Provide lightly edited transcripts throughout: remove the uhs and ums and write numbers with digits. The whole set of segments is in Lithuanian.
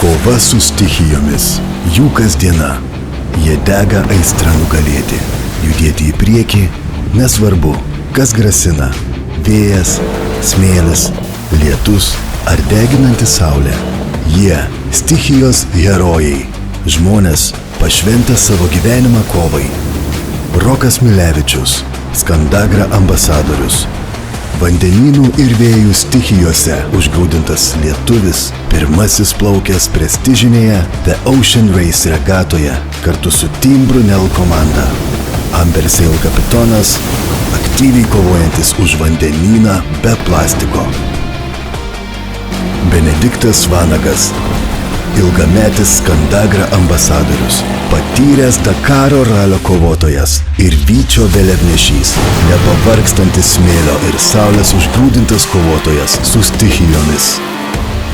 Kova su stichijomis. Jų kasdiena. Jie dega aistrą nugalėti. Judėti į priekį, nesvarbu, kas grasina. Vėjas, smėlis, lietus ar deginanti saulė. Jie stichijos herojai. Žmonės pašventę savo gyvenimą kovai. Rokas Milevičius, Skandagra ambasadorius. Vandenynų ir vėjų stichijose užgrūdintas lietuvis, pirmasis plaukęs prestižinėje The Ocean Race regatoje kartu su Team Brunel komanda. Amber Sail kapitonas, aktyviai kovojantis už vandenyną be plastiko. Benediktas Vanagas, ilgametis Skandagra ambasadorius, patyręs Dakaro ralio kovotojas ir vyčio vėliavnešys, nepavargstantis smėlio ir saulės užgrūdintas kovotojas su stichijomis.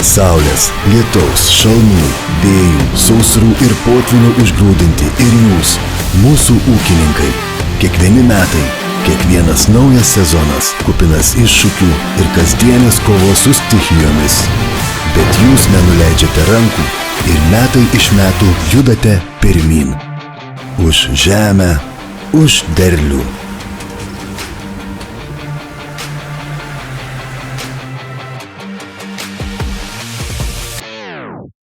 Saulės, lietaus, šalnų, vėjų, sausrų ir potvynių užgrūdinti ir jūs, mūsų ūkininkai. Kiekvieni metai, kiekvienas naujas sezonas, kupinas iššūkių ir kasdienės kovos su stichijomis. Bet jūs nenuleidžiate rankų ir metai iš metų judate pirmyn. Už žemę, už derlių.